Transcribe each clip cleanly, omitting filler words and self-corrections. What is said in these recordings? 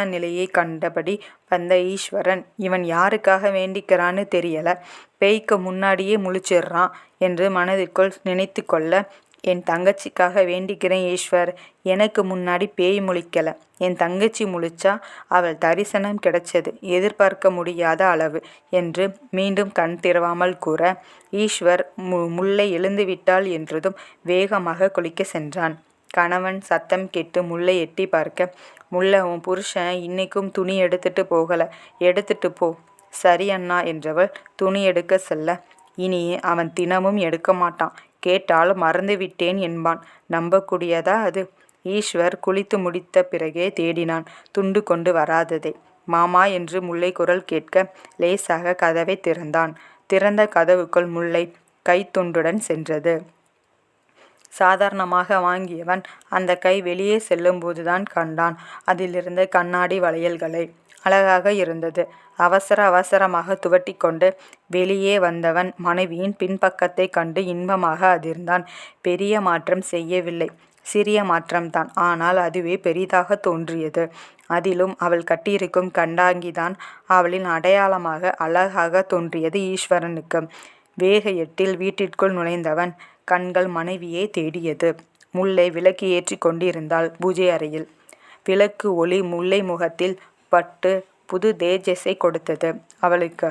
நிலையை கண்டபடி வந்த ஈஸ்வரன், இவன் யாருக்காக வேண்டிக்கிறான்னு தெரியல, பேய்க்கு முன்னாடியே முழிச்சிடுறான் என்று மனதிற்குள் நினைத்து கொள்ள, என் தங்கச்சிக்காக வேண்டிக்கிறேன் ஈஸ்வர். எனக்கு முன்னாடி பேய் முழிக்கல, என் தங்கச்சி முழிச்சா அவள் தரிசனம் கிடைச்சது எதிர்பார்க்க முடியாத அளவு என்று மீண்டும் கண் திறவாமல் கூற, ஈஸ்வர் முல்லை எழுந்துவிட்டாள் என்றதும் வேகமாக குளிக்க சென்றான். கணவன் சத்தம் கேட்டு முல்லை எட்டி பார்க்க, முல்லை, உன் புருஷன் இன்னைக்கும் துணி எடுத்துட்டு போகல, எடுத்துட்டு போ. சரி அண்ணா என்றவள் துணி எடுக்க செல்ல, இனி அவன் தினமும் எடுக்க மாட்டான், கேட்டால் மறந்துவிட்டேன் என்பான். நம்பக்கூடியதா அது? ஈஸ்வர் குளித்து முடித்த பிறகே தேடினான், துண்டு கொண்டு வராததை. மாமா என்று முல்லை குரல் கேட்க லேசாக கதவை திறந்தான். திறந்த கதவுக்குள் முல்லை கைத்துண்டுடன் சென்றது. சாதாரணமாக வாங்கியவன் அந்த கை வெளியே செல்லும்போதுதான் கண்டான் அதிலிருந்த கண்ணாடி வளையல்களை. அழகாக இருந்தது. அவசரமாக துவட்டி கொண்டு வெளியே வந்தவன் மனைவியின் பின்பக்கத்தை கண்டு இன்பமாக அதிர்ந்தான். பெரிய மாற்றம் செய்யவில்லை, சிறிய மாற்றம்தான். ஆனால் அதுவே பெரிதாக தோன்றியது. அதிலும் அவள் கட்டியிருக்கும் கண்டாங்கிதான் அவளின் அடையாளமாக அழகாக தோன்றியது ஈஸ்வரனுக்கு. வேக எட்டில் வீட்டிற்குள் நுழைந்தவன் கண்கள் மனைவியை தேடியது. முல்லை விளக்கு ஏற்றி கொண்டிருந்தாள் பூஜை அறையில். விளக்கு ஒளி முல்லை முகத்தில் பட்டு புது தேஜஸை கொடுத்தது அவளுக்கு.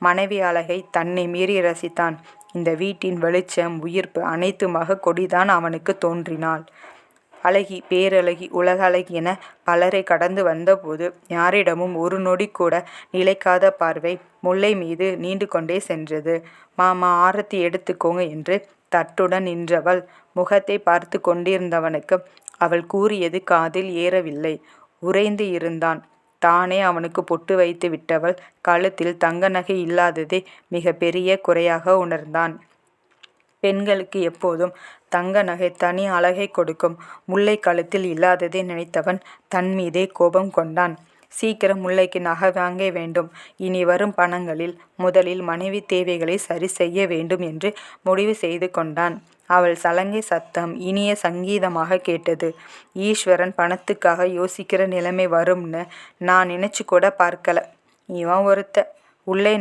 மனைவி அழகை தன்னை மீறி ரசித்தான். இந்த வீட்டின் வெளிச்சம், உயிர்ப்பு அனைத்துமாக கொடிதான் அவனுக்கு தோன்றினாள். அழகி, பேரழகி, உலக அழகி என பலரை கடந்து வந்தபோது யாரிடமும் ஒரு நொடி கூட நிலைக்காத பார்வை முல்லை மீது நீண்டு கொண்டே சென்றது. மாமா, ஆரத்தி எடுத்துக்கோங்க என்று தட்டுடன் நின்றவள் முகத்தை பார்த்து கொண்டிருந்தவனுக்கு அவள் கூறியது காதில் ஏறவில்லை. உறைந்து இருந்தான். தானே அவனுக்கு பொட்டு வைத்து விட்டவள் கழுத்தில் தங்க நகை இல்லாததே மிக பெரிய குறையாக உணர்ந்தான். பெண்களுக்கு எப்போதும் தங்க நகை தனி அழகை கொடுக்கும். முல்லை கழுத்தில் இல்லாததை நினைத்தவன் தன் மீதே கோபம் கொண்டான். சீக்கிரம் முல்லைக்கு நகை வாங்க வேண்டும். இனி வரும் பணங்களில் முதலில் மனைவி தேவைகளை சரி செய்ய வேண்டும் என்று முடிவு செய்து கொண்டான். அவள் சலங்கை சத்தம் இனிய சங்கீதமாக கேட்டது. ஈஸ்வரன் பணத்துக்காக யோசிக்கிற நிலைமை வரும்னு நான் நினைச்சு கூட பார்க்கல. இவன் ஒருத்த உள்ளே